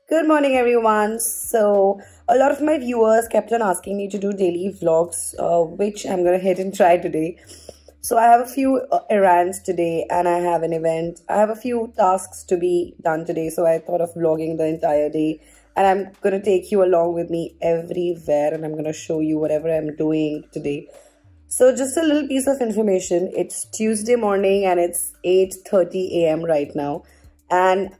Good morning, everyone. So, a lot of my viewers kept on asking me to do daily vlogs, which I'm gonna hit and try today. So, I have a few errands today, and I have an event. I have a few tasks to be done today, so I thought of vlogging the entire day. And I'm gonna take you along with me everywhere, and I'm gonna show you whatever I'm doing today. So, just a little piece of information. It's Tuesday morning, and it's 8:30 a.m. right now, and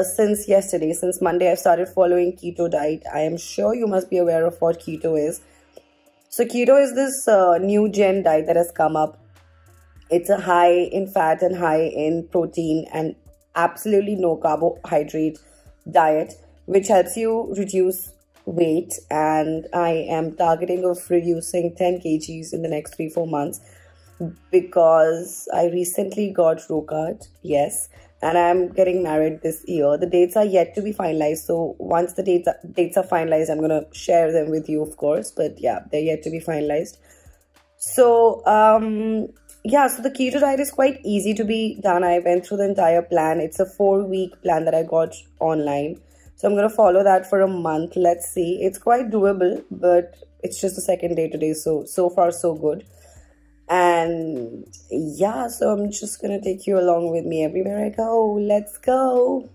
since yesterday, since Monday, I've started following keto diet. I am sure you must be aware of what keto is. So keto is this new gen diet that has come up. It's a high in fat and high in protein and absolutely no carbohydrate diet, which helps you reduce weight. And I am targeting of reducing 10 kgs in the next 3-4 months because I recently got rokaed. Yes. And I'm getting married this year. The dates are yet to be finalized. So once the dates are finalized, I'm going to share them with you, of course. But yeah, they're yet to be finalized. So, yeah, so the keto diet is quite easy to be done. I went through the entire plan. It's a 4-week plan that I got online. So I'm going to follow that for a month. Let's see. It's quite doable, but it's just the second day today. So far, so good. And yeah, so I'm just gonna take you along with me everywhere I go. Let's go.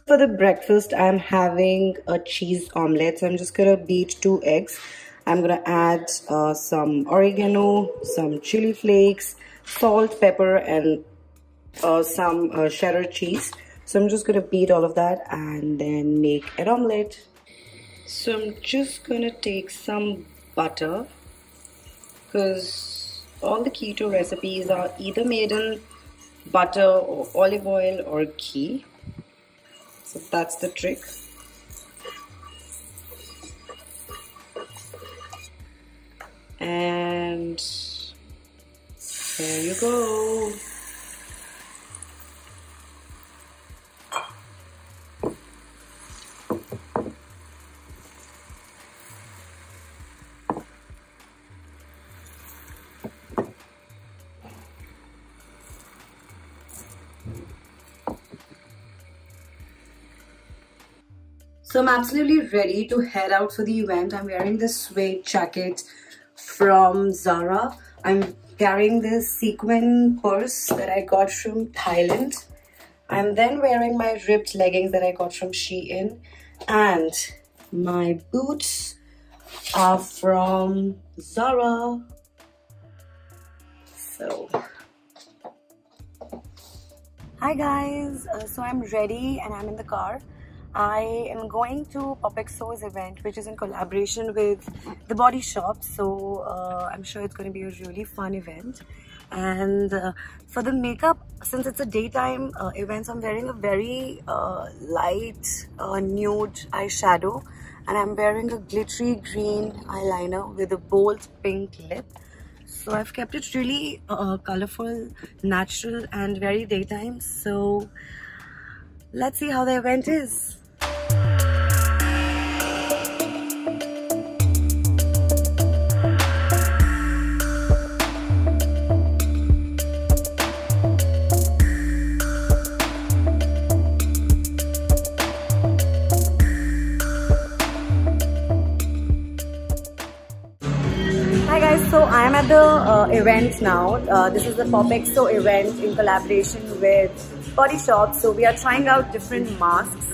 For the breakfast, I'm having a cheese omelette. So I'm just gonna beat 2 eggs. I'm going to add some oregano, some chili flakes, salt, pepper, and some cheddar cheese. So I'm just going to beat all of that and then make an omelette. So I'm just going to take some butter because all the keto recipes are either made in butter or olive oil or ghee. So that's the trick. And there you go. So I'm absolutely ready to head out for the event. I'm wearing this suede jacket from Zara. I'm carrying this sequin purse that I got from Thailand. I'm then wearing my ripped leggings that I got from Shein, and my boots are from Zara. So hi guys, so I'm ready and I'm in the car. I am going to Pop Exo's event, which is in collaboration with The Body Shop. So I'm sure it's going to be a really fun event. And for the makeup, since it's a daytime event, so I'm wearing a very light nude eyeshadow. And I'm wearing a glittery green eyeliner with a bold pink lip. So I've kept it really colorful, natural, and very daytime. So let's see how the event is. Hi guys, so I am at the event now. This is the Pop Exo event in collaboration with Body Shop. So we are trying out different masks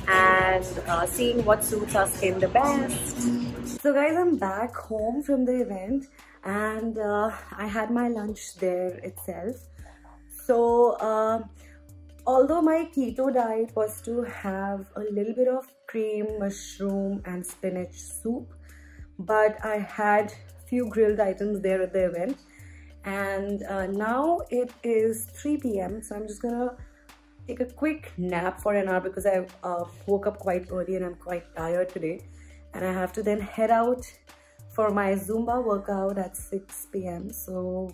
and seeing what suits our skin the best. So guys, I'm back home from the event and I had my lunch there itself. So although my keto diet was to have a little bit of cream, mushroom and spinach soup, but I had few grilled items there at the event. And now it is 3 p.m. so I'm just gonna take a quick nap for an hour because I woke up quite early and I'm quite tired today, and I have to then head out for my Zumba workout at 6 p.m. so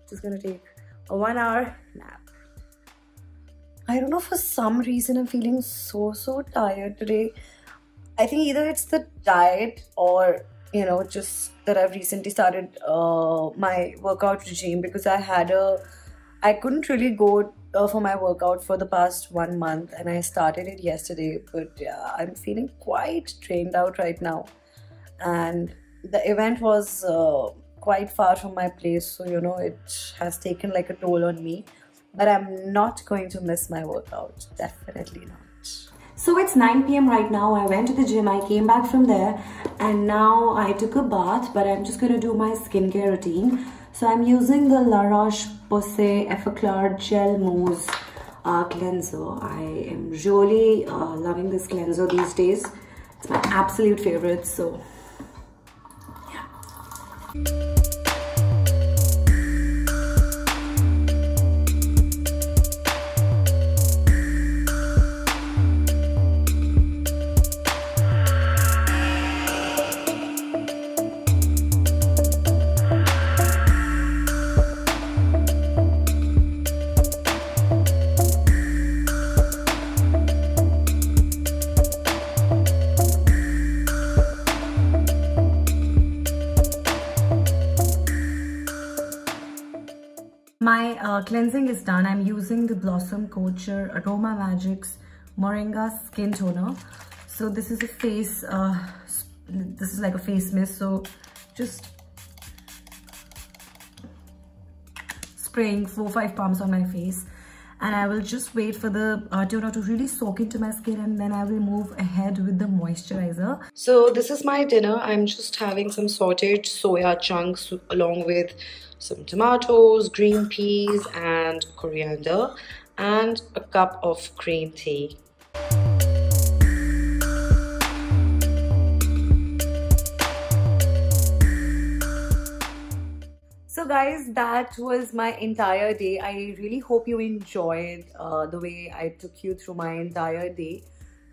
just gonna take a 1 hour nap. I don't know, for some reason I'm feeling so tired today. I think either it's the diet or, you know, just that I've recently started my workout regime, because I couldn't really go for my workout for the past 1 month, and I started it yesterday. But yeah, I'm feeling quite drained out right now. And the event was quite far from my place, so you know, it has taken like a toll on me. But I'm not going to miss my workout, definitely not. So it's 9 p.m. right now. I went to the gym, I came back from there, and now I took a bath, but I'm just going to do my skincare routine. So I'm using the La Roche-Posay Effaclar Gel Mousse cleanser. I am really loving this cleanser these days. It's my absolute favorite, so yeah. My cleansing is done. I'm using the Blossom Culture Aroma Magics Moringa Skin Toner. So this is a face, this is like a face mist. So just spraying 4-5 pumps on my face. And I will just wait for the toner to really soak into my skin, and then I will move ahead with the moisturizer. So this is my dinner. I'm just having some sauteed soya chunks along with some tomatoes, green peas and coriander, and a cup of green tea. So guys, that was my entire day. I really hope you enjoyed the way I took you through my entire day.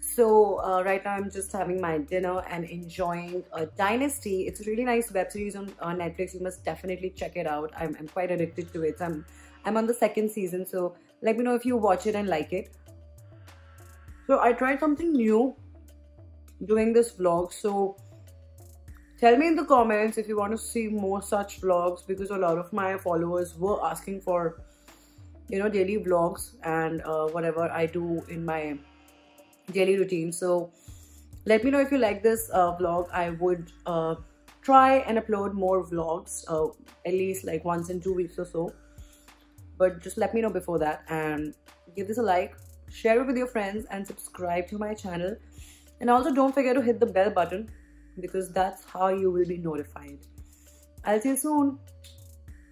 So right now I'm just having my dinner and enjoying Dynasty. It's a really nice web series on Netflix. You must definitely check it out. I'm quite addicted to it. I'm on the 2nd season, so let me know if you watch it and like it. So I tried something new doing this vlog. So tell me in the comments if you want to see more such vlogs, because a lot of my followers were asking for, you know, daily vlogs and whatever I do in my daily routine. So let me know if you like this vlog. I would try and upload more vlogs, at least like once in 2 weeks or so. But just let me know before that, and give this a like, share it with your friends, and subscribe to my channel. And also don't forget to hit the bell button, because that's how you will be notified. I'll see you soon.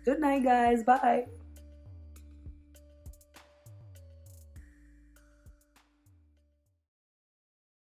Good night guys. Bye.